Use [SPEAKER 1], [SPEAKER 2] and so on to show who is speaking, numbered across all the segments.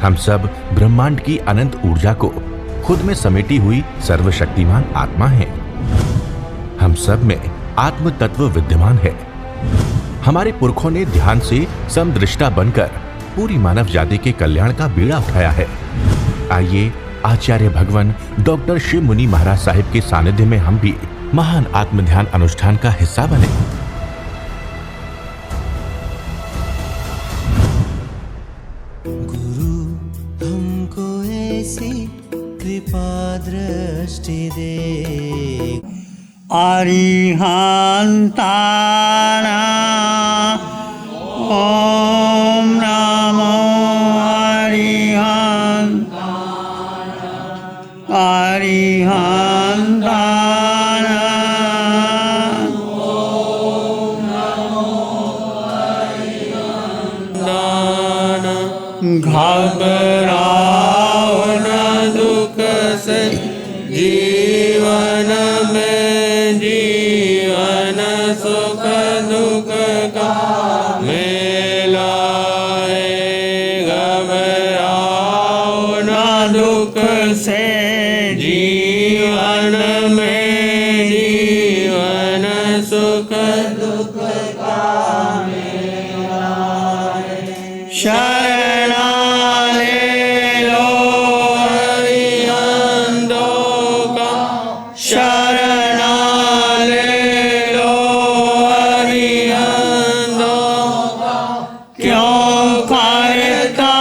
[SPEAKER 1] हम सब ब्रह्मांड की अनंत ऊर्जा को खुद में समेटी हुई सर्वशक्तिमान आत्मा हैं। हम सब में आत्म तत्व विद्यमान है। हमारे पुरखों ने ध्यान से समदृष्टा बनकर पूरी मानव जाति के कल्याण का बीड़ा उठाया है। आइए आचार्य भगवान डॉक्टर शिव मुनि महाराज साहिब के सानिध्य में हम भी महान आत्म ध्यान अनुष्ठान का हिस्सा बने।
[SPEAKER 2] गुरु हमको ऐसी कृपा दृष्टि दे।
[SPEAKER 3] अरिहंताना ओम नमो अरिहंताना ओम नमो अरिहंताना। घबराओ न दुख से जीवन में, जीवन सुख दुख का मेला है। घबराओ न दुख से जीवन में, जीवन सुख दुख का मेला है। शरणा ले लो अरिहंतों का, शरणा ले लो अरिहंतों का। क्यों करता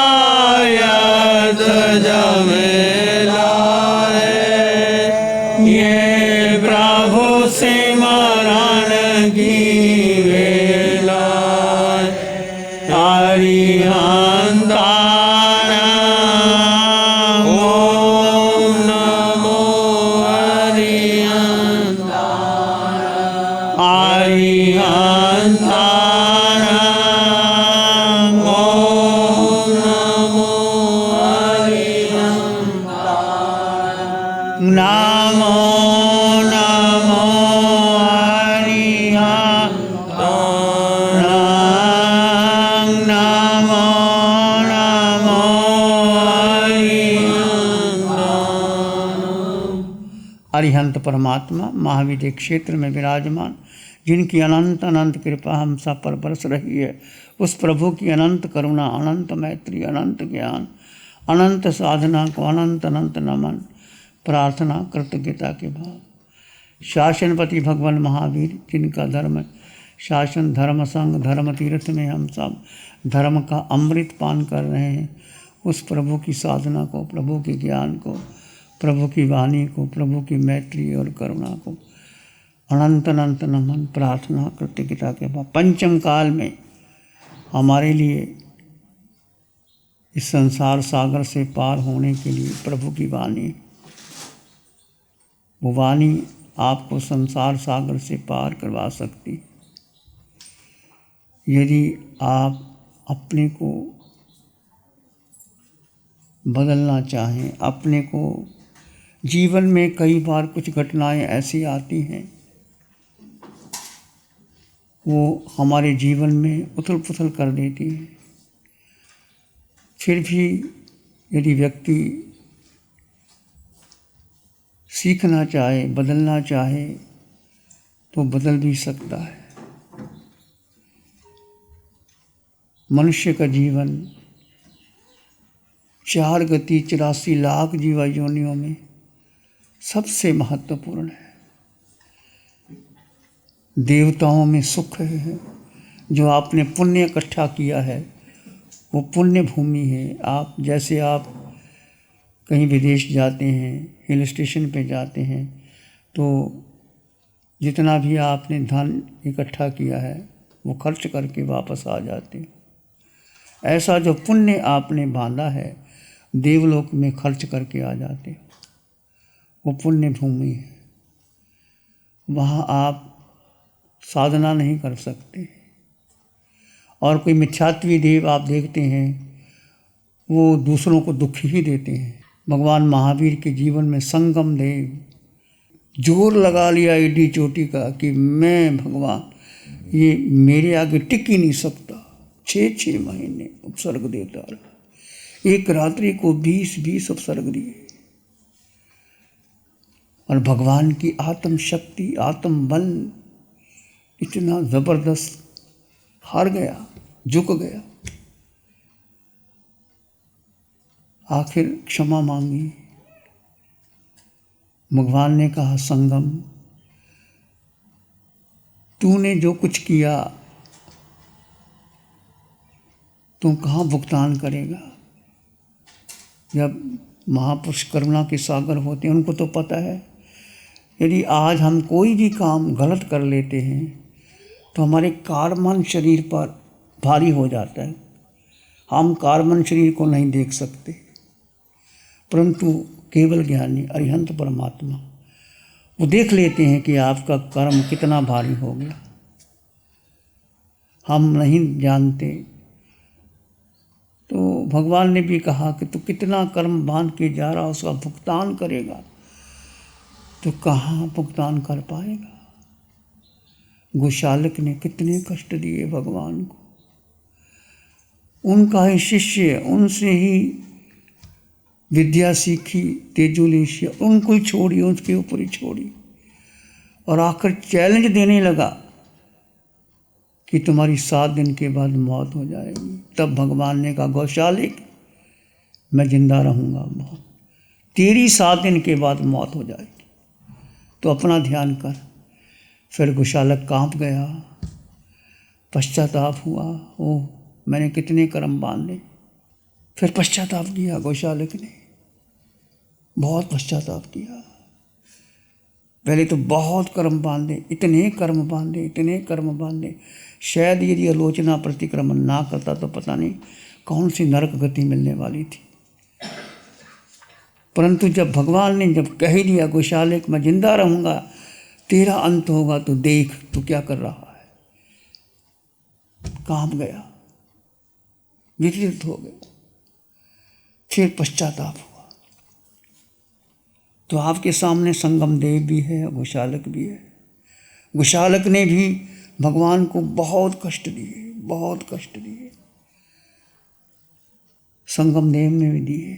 [SPEAKER 3] यद झमेला है। ये प्रभु सिमरन की वेला है। अरिहंताना ओम नमो अरिहंताना। अरिहंताना ओम नमो अरिहंताना। नमो नमो अरिहंताना। नमो नमो अरिहंताना। अरिहंत परमात्मा महावीर के क्षेत्र में विराजमान, जिनकी अनंत अनंत कृपा हम सब पर बरस रही है, उस प्रभु की अनंत करुणा, अनंत मैत्री, अनंत ज्ञान, अनंत साधना को अनंत अनंत नमन, प्रार्थना, कृतज्ञता के भाव। शासनपति भगवान महावीर, जिनका धर्म शासन, धर्म संग, धर्म तीर्थ में हम सब धर्म का अमृत पान कर रहे हैं, उस प्रभु की साधना को, प्रभु के ज्ञान को, प्रभु की वाणी को, प्रभु की मैत्री और करुणा को अनंत अनंत नमन, प्रार्थना, कृतज्ञता के भाव। पंचम काल में हमारे लिए इस संसार सागर से पार होने के लिए प्रभु की वाणी, वो वाणी आपको संसार सागर से पार करवा सकती। यदि आप अपने को बदलना चाहें, अपने को, जीवन में कई बार कुछ घटनाएं ऐसी आती हैं, वो हमारे जीवन में उथल पुथल कर देती हैं। फिर भी यदि व्यक्ति सीखना चाहे, बदलना चाहे, तो बदल भी सकता है। मनुष्य का जीवन 4 गति 84 लाख जीवा योनियों में सबसे महत्वपूर्ण है। देवताओं में सुख है, जो आपने पुण्य इकट्ठा किया है, वो पुण्य भूमि है। आप जैसे आप कहीं विदेश जाते हैं, हिल स्टेशन पे जाते हैं, तो जितना भी आपने धन इकट्ठा किया है वो खर्च करके वापस आ जाते हैं। ऐसा जो पुण्य आपने बांधा है, देवलोक में खर्च करके आ जाते हैं। वो पुण्य भूमि है, वहाँ आप साधना नहीं कर सकते। और कोई मिथ्यात्वी देव आप देखते हैं, वो दूसरों को दुख ही देते हैं। भगवान महावीर के जीवन में संगम देव जोर लगा लिया एडी चोटी का कि मैं भगवान, ये मेरे आगे टिक ही नहीं सकता। 6 महीने उपसर्ग देता रहा। एक रात्रि को 20-20 अवसर्ग दिए। और भगवान की आत्म शक्ति, आत्म बल इतना जबरदस्त, हार गया, झुक गया। आखिर क्षमा मांगी। भगवान ने कहा, संगम, तूने जो कुछ किया तुम कहाँ भुगतान करेगा। जब महापुरुष करुणा के सागर होते हैं, उनको तो पता है यदि आज हम कोई भी काम गलत कर लेते हैं तो हमारे कार्बन शरीर पर भारी हो जाता है। हम कार्बन शरीर को नहीं देख सकते, परंतु केवल ज्ञानी अरिहंत परमात्मा वो देख लेते हैं कि आपका कर्म कितना भारी हो गया। हम नहीं जानते। तो भगवान ने भी कहा कि तू कितना कर्म बांध के जा रहा, उसका भुगतान करेगा तो कहाँ भुगतान कर पाएगा। गोशालक ने कितने कष्ट दिए भगवान को। उनका ही शिष्य, उनसे ही विद्या सीखी, तेजोलेशिया, उनको ही छोड़ी, उसके ऊपर ही छोड़ी। और आकर चैलेंज देने लगा कि तुम्हारी 7 दिन के बाद मौत हो जाएगी। तब भगवान ने कहा, गौशालिक, मैं जिंदा रहूँगा, बहुत तेरी 7 दिन के बाद मौत हो जाएगी, तो अपना ध्यान कर। फिर गोशालक कांप गया, पश्चाताप हुआ, ओह मैंने कितने कर्म बांधे। फिर पश्चाताप किया गोशालक ने, बहुत पश्चाताप किया। पहले तो बहुत कर्म बांधे, इतने कर्म बांधे, इतने कर्म बांधे, शायद यदि आलोचना प्रतिक्रमण ना करता तो पता नहीं कौन सी नरक गति मिलने वाली थी। परंतु जब भगवान ने जब कह ही दिया, गोशालक मैं जिंदा रहूँगा, तेरा अंत होगा, तो देख तू क्या कर रहा है। कांप गया, विचलित हो गया। फिर पश्चाताप हुआ। तो आपके सामने संगम देव भी है, गोशालक भी है। गोशालक ने भी भगवान को बहुत कष्ट दिए, बहुत कष्ट दिए। संगम देव ने भी दिए,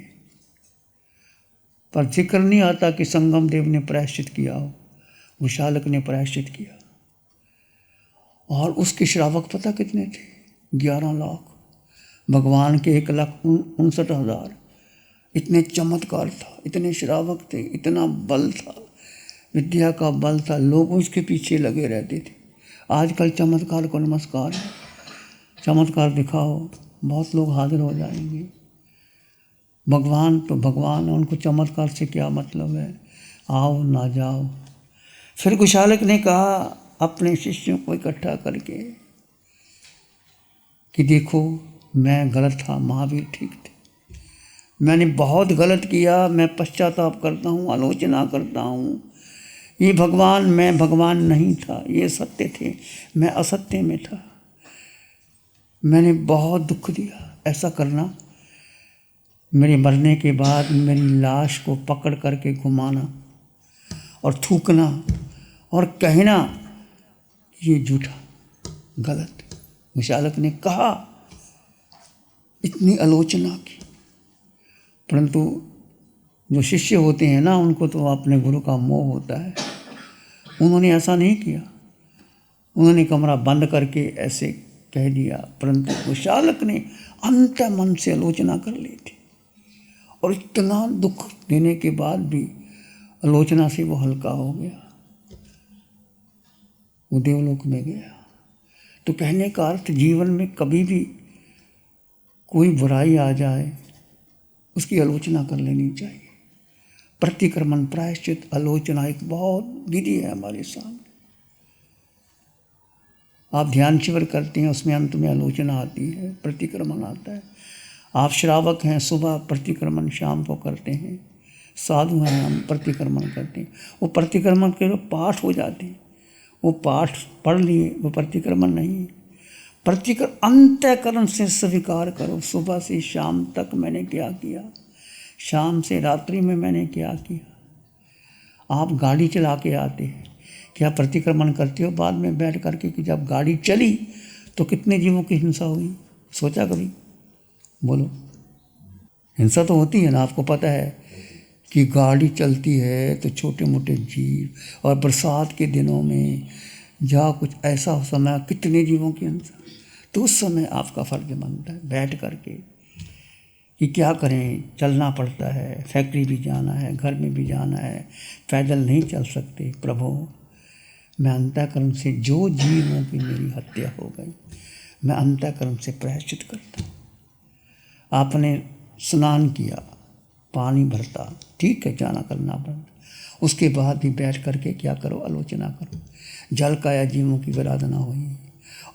[SPEAKER 3] पर जिक्र नहीं आता कि संगम देव ने प्रायश्चित किया हो। गोशालक ने प्रायश्चित किया। और उसके श्रावक पता कितने थे? 11 लाख। भगवान के 1,59,000। इतने चमत्कार था, इतने श्रावक थे, इतना बल था, विद्या का बल था, लोग उसके पीछे लगे रहते थे। आजकल चमत्कार को नमस्कार है, चमत्कार दिखाओ, बहुत लोग हाजिर हो जाएंगे। भगवान तो भगवान, उनको चमत्कार से क्या मतलब है, आओ ना जाओ। फिर गोशालक ने कहा अपने शिष्यों को इकट्ठा करके कि देखो मैं गलत था, महावीर ठीक थे, मैंने बहुत गलत किया, मैं पश्चाताप करता हूँ, आलोचना करता हूँ। ये भगवान, मैं भगवान नहीं था, ये सत्य थे, मैं असत्य में था, मैंने बहुत दुख दिया। ऐसा करना, मेरे मरने के बाद मेरी लाश को पकड़ करके घुमाना और थूकना और कहना ये झूठा, गलत। गोशालक ने कहा, इतनी आलोचना की। परंतु जो शिष्य होते हैं ना, उनको तो अपने गुरु का मोह होता है। उन्होंने ऐसा नहीं किया, उन्होंने कमरा बंद करके ऐसे कह दिया। परंतु गोशालक ने अंत मन से आलोचना कर ली थी, और इतना दुख देने के बाद भी आलोचना से वो हल्का हो गया, वो देवलोक में गया। तो कहने का अर्थ, जीवन में कभी भी कोई बुराई आ जाए उसकी आलोचना कर लेनी चाहिए। प्रतिक्रमण, प्रायश्चित, आलोचना एक बहुत विधि है हमारे सामने। आप ध्यान शिविर करते हैं, उसमें अंत में आलोचना आती है, प्रतिक्रमण आता है। आप श्रावक हैं, सुबह प्रतिक्रमण शाम को करते हैं। साधु हैं, हम प्रतिक्रमण करते हैं। वो प्रतिक्रमण के पाठ हो जाते हैं, वो पाठ पढ़ लिए, वो प्रतिक्रमण नहीं है। अंतःकरण से स्वीकार करो, सुबह से शाम तक मैंने क्या किया, शाम से रात्रि में मैंने क्या किया। आप गाड़ी चला के आते हैं, क्या प्रतिक्रमण करते हो बाद में बैठ करके कि जब गाड़ी चली तो कितने जीवों की हिंसा हुई? सोचा कभी? बोलो। हिंसा तो होती है ना, आपको पता है कि गाड़ी चलती है तो छोटे मोटे जीव, और बरसात के दिनों में जहाँ कुछ ऐसा समय कितने जीवों की हिंसा, तो उस समय आपका फर्ज बनता है बैठ करके कि क्या करें, चलना पड़ता है, फैक्ट्री भी जाना है, घर में भी जाना है, पैदल नहीं चल सकते। प्रभु, मैं अंतःकरण से जो जीवों की मेरी हत्या हो गई, मैं अंतःकरण से प्रायश्चित करता हूँ। आपने स्नान किया, पानी भरता, ठीक है, जाना करना पड़ता, उसके बाद भी बैठ करके क्या करो, आलोचना करो। जल का या जीवों की आराधना हुई।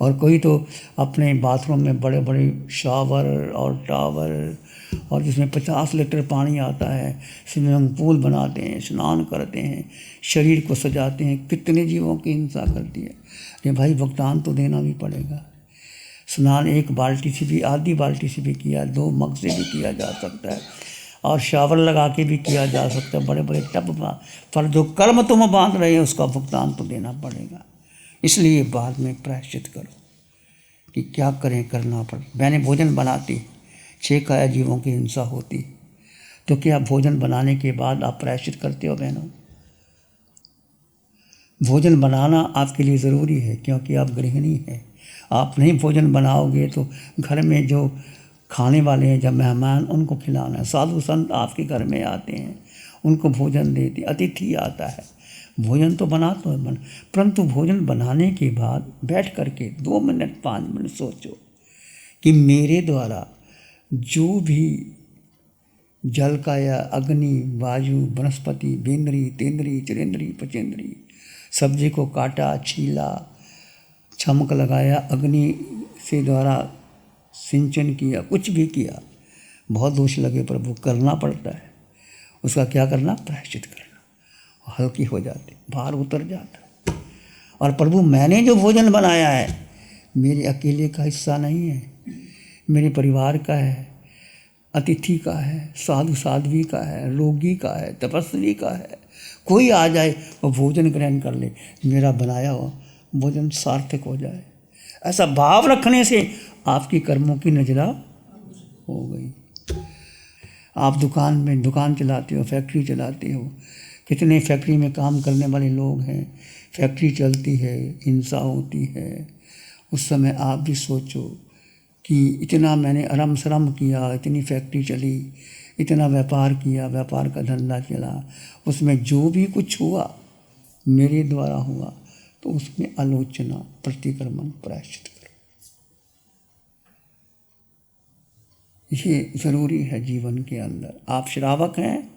[SPEAKER 3] और कोई तो अपने बाथरूम में बड़े बड़े शावर और टावर, और जिसमें 50 लीटर पानी आता है, स्विमिंग पूल बनाते हैं, स्नान करते हैं, शरीर को सजाते हैं, कितने जीवों की हिंसा करती है। अरे भाई, भुगतान तो देना भी पड़ेगा। स्नान एक बाल्टी से भी, आधी बाल्टी से भी किया, 2 मग से भी किया जा सकता है, और शावर लगा के भी किया जा सकता है, बड़े बड़े टब में। पर जो कर्म तुम बांध रहे हो उसका भुगतान तो देना पड़ेगा। इसलिए बाद में प्रायश्चित करो कि क्या करें, करना पड़े। मैंने भोजन बनाती, 6 काया जीवों की हिंसा होती, तो क्या भोजन बनाने के बाद आप प्रायश्चित करते हो बहनों? भोजन बनाना आपके लिए ज़रूरी है, क्योंकि आप गृहिणी हैं। आप नहीं भोजन बनाओगे तो घर में जो खाने वाले हैं, जब मेहमान, उनको खिलाना है। साधु संत आपके घर में आते हैं, उनको भोजन देते, अतिथि आता है, भोजन तो बना तो है, परंतु भोजन बनाने के बाद बैठ करके 2 मिनट 5 मिनट सोचो कि मेरे द्वारा जो भी जल का या अग्नि, वायु, वनस्पति, बेंद्री, तेंद्री, चिरेंद्री, पचेंद्री, सब्जी को काटा, छीला, छमक लगाया, अग्नि से द्वारा सिंचन किया, कुछ भी किया, बहुत दोष लगे प्रभु, करना पड़ता है। उसका क्या करना? प्रायश्चित करना। हल्की हो जाती, भार उतर जाता। और प्रभु, मैंने जो भोजन बनाया है मेरे अकेले का हिस्सा नहीं है, मेरे परिवार का है, अतिथि का है, साधु साध्वी का है, रोगी का है, तपस्वी का है। कोई आ जाए वो भोजन ग्रहण कर ले, मेरा बनाया हुआ भोजन सार्थक हो जाए। ऐसा भाव रखने से आपकी कर्मों की नजरा हो गई। आप दुकान चलाते हो, फैक्ट्री चलाते हो, कितने फैक्ट्री में काम करने वाले लोग हैं, फैक्ट्री चलती है, हिंसा होती है, उस समय आप भी सोचो कि इतना मैंने आराम शरम किया, इतनी फैक्ट्री चली, इतना व्यापार किया, व्यापार का धंधा चला, उसमें जो भी कुछ हुआ मेरे द्वारा हुआ, तो उसमें आलोचना, प्रतिक्रमण, प्रायश्चित करो। ये ज़रूरी है जीवन के अंदर। आप श्रावक हैं,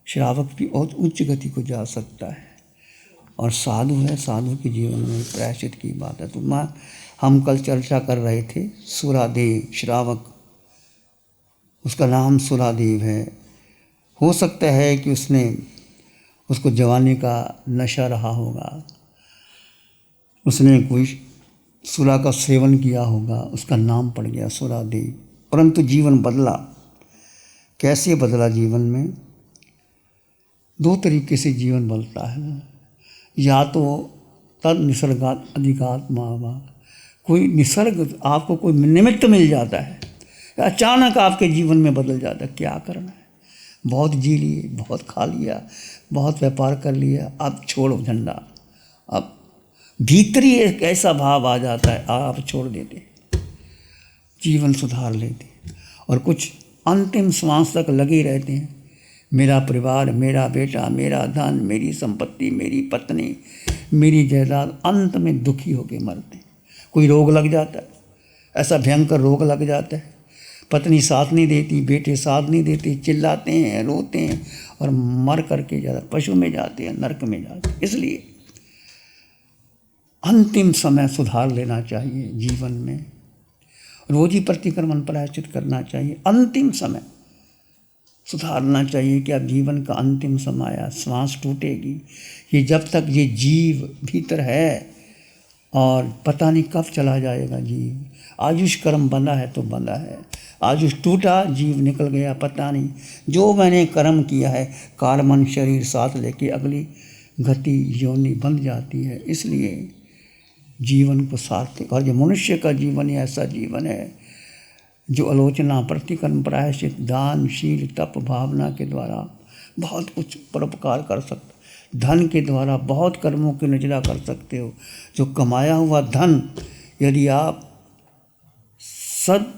[SPEAKER 3] श्रावक भी बहुत उच्च गति को जा सकता है, और साधु है, साधु के जीवन में प्रायश्चित की बात है। तो हम कल चर्चा कर रहे थे सुरादेव, श्रावक, उसका नाम सुरादेव है। हो सकता है कि उसको जवानी का नशा रहा होगा, उसने कोई सुरा का सेवन किया होगा, उसका नाम पड़ गया सुरादेव। परंतु जीवन बदला। कैसे बदला? जीवन में 2 तरीके से जीवन बदलता है। या तो तद निसर्गात अधिकात मावा, कोई निसर्ग, आपको कोई निमित्त मिल जाता है, अचानक आपके जीवन में बदल जाता है। क्या करना है? बहुत जी लिए, बहुत खा लिया, बहुत व्यापार कर लिया, अब छोड़ो झंडा। अब भीतरी एक ऐसा भाव आ जाता है, आप छोड़ देते, जीवन सुधार लेते, और कुछ अंतिम श्वास तक लगे रहते हैं। मेरा परिवार, मेरा बेटा, मेरा धन, मेरी संपत्ति, मेरी पत्नी, मेरी जायदाद, अंत में दुखी होकर मरते हैं। कोई रोग लग जाता है, ऐसा भयंकर रोग लग जाता है, पत्नी साथ नहीं देती, बेटे साथ नहीं देते, चिल्लाते हैं, रोते हैं, और मर करके ज़्यादा पशु में जाते हैं, नरक में जाते हैं। इसलिए अंतिम समय सुधार लेना चाहिए जीवन में, रोज ही प्रतिक्रमण प्रायश्चित करना चाहिए, अंतिम समय सुधारना चाहिए कि अब जीवन का अंतिम समय आया, श्वास टूटेगी, ये जब तक ये जीव भीतर है, और पता नहीं कब चला जाएगा जीव। आयुष कर्म बंधा है तो बंधा है, आयुष टूटा, जीव निकल गया, पता नहीं। जो मैंने कर्म किया है, कार्मन शरीर साथ लेके अगली गति योनि बन जाती है। इसलिए जीवन को सार्थक, और जो मनुष्य का जीवन ऐसा जीवन है जो आलोचना, प्रतिकर्म, प्रायश्चित, दान, शील, तप, भावना के द्वारा बहुत कुछ परोपकार कर सकते, धन के द्वारा बहुत कर्मों की निजरा कर सकते हो। जो कमाया हुआ धन यदि आप सद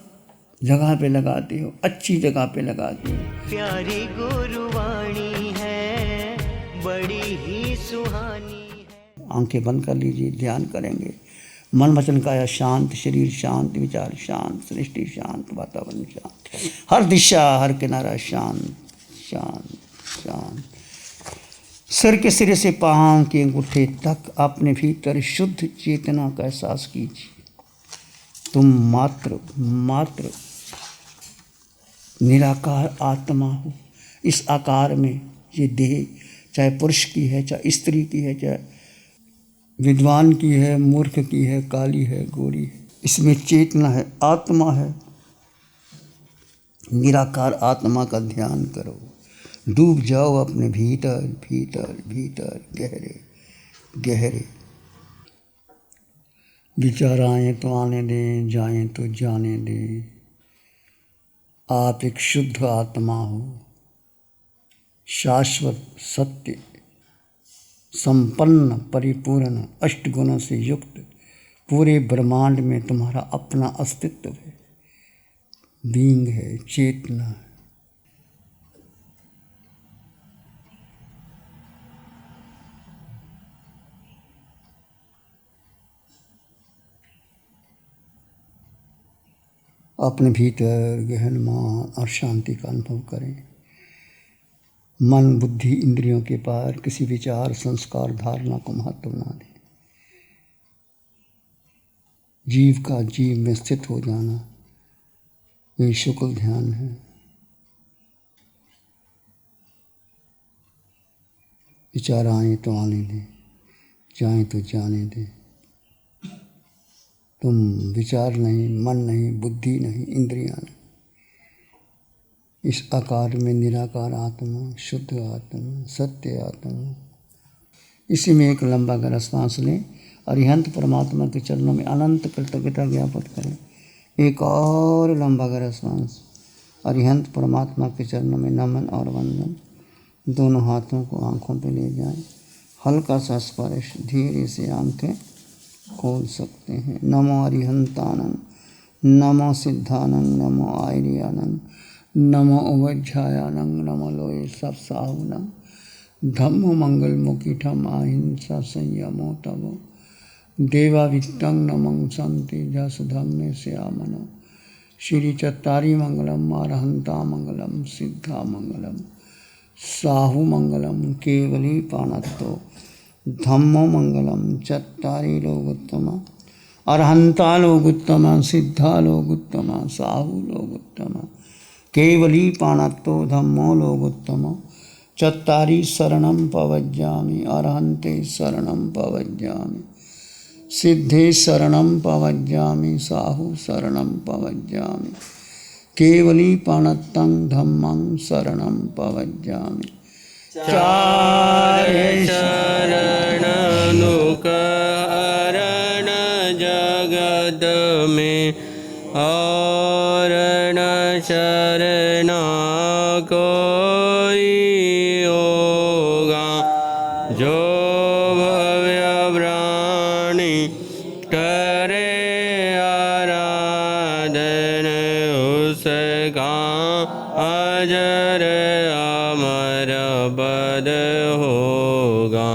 [SPEAKER 3] जगह पे लगाते हो, अच्छी जगह पे लगाते हो।
[SPEAKER 2] प्यारी गुरुवाणी है, बड़ी ही सुहानी है।
[SPEAKER 3] आंखें बंद कर लीजिए, ध्यान करेंगे। मन वचन काया शांत, शरीर शांत, विचार शांत, सृष्टि शांत, वातावरण शांत, हर दिशा हर किनारा शांत शांत शांत। सिर के सिरे से पांव के अंगूठे तक अपने भीतर शुद्ध चेतना का एहसास कीजिए। तुम मात्र निराकार आत्मा हो। इस आकार में ये देह चाहे पुरुष की है, चाहे स्त्री की है, चाहे विद्वान की है, मूर्ख की है, काली है, गोरी है, इसमें चेतना है, आत्मा है। निराकार आत्मा का ध्यान करो, डूब जाओ अपने भीतर भीतर भीतर, गहरे गहरे। विचार आए तो आने दें, जाएं तो जाने दें। आप एक शुद्ध आत्मा हो, शाश्वत, सत्य, संपन्न, परिपूर्ण, अष्टगुणों से युक्त पूरे ब्रह्मांड में तुम्हारा अपना अस्तित्व है, बीइंग है, चेतना है। अपने भीतर गहन मान और शांति का अनुभव करें। मन, बुद्धि, इंद्रियों के पार किसी विचार, संस्कार, धारणा को महत्व ना दें। जीव का जीव में स्थित हो जाना, यही शुक्ल ध्यान है। विचार आए तो आने दें, जाएं तो जाने दें। तुम विचार नहीं, मन नहीं, बुद्धि नहीं, इंद्रियां नहीं। इस आकार में निराकार आत्मा, शुद्ध आत्मा, सत्य आत्मा। इसी में एक लंबा गहरा सांस लें। अरिहंत परमात्मा के चरणों में अनंत कृतज्ञता ज्ञापित करें। एक और लंबा गहरा सांस। अरिहंत परमात्मा के चरणों में नमन और वंदन। दोनों हाथों को आंखों पे ले जाएं। हल्का सा स्पर्श, धीरे से आंखें खोल सकते हैं। नमो अरिहंतानंद, नमो सिद्धानंद, नमो आर्यानंद, नमो उवज्झायानंद, नमो लोये सब साहुनम, धम्मो मंगल मुकीठम अहिंसा संयमो तवो, देवावित्तं नमं संति जस धम्मे श्यामनो, श्री चत्तारी मंगलम, अरहंता मंगलम, सिद्धा मंगलम, साहु मंगलम, केवली पाणत्तो, धम्मो मंगलम, चत्तारी लोगोत्तमा, अरहंता लोगोत्तमा, सिद्धा लोगोत्तमा, साहु लोगोत्तमा, केवली पाणत्तो, धम्मो लोगोत्तमो, चत्तारी शरणं पवज्जामि, अरहन्ते शरणं पवज्जामि, सिद्धे शरणं पवज्जामि, साहु शरणं पवज्जामि, केवली पाणत्तं धम्मं शरणं पवज्जामि। चार
[SPEAKER 4] शरण अनुकरण जगत में और न शरणा कोई होगा। जो भव्य प्राणी करे आराधन उसका अजर अमर पद होगा।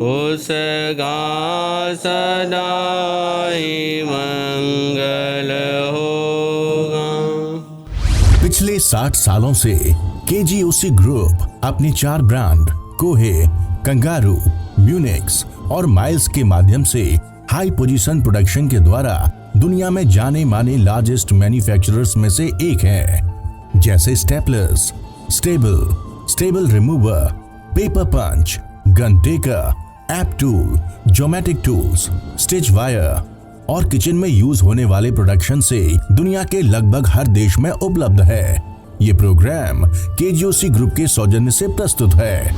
[SPEAKER 4] उसका सदा ही मंगल होगा।
[SPEAKER 1] पिछले 60 सालों से केजीओसी ग्रुप अपने 4 ब्रांड कोहे, कंगारू, म्यूनिक्स और माइल्स के माध्यम से हाई पोजीशन प्रोडक्शन के द्वारा दुनिया में जाने माने लार्जेस्ट मैन्युफैक्चरर्स में से एक है। जैसे staplers, staple remover, paper punch, gun tacker, app tool, geometric tools, stitch wire और किचन में यूज होने वाले प्रोडक्शन से दुनिया के लगभग हर देश में उपलब्ध है। ये प्रोग्राम केजीओसी ग्रुप के सौजन्य से प्रस्तुत है।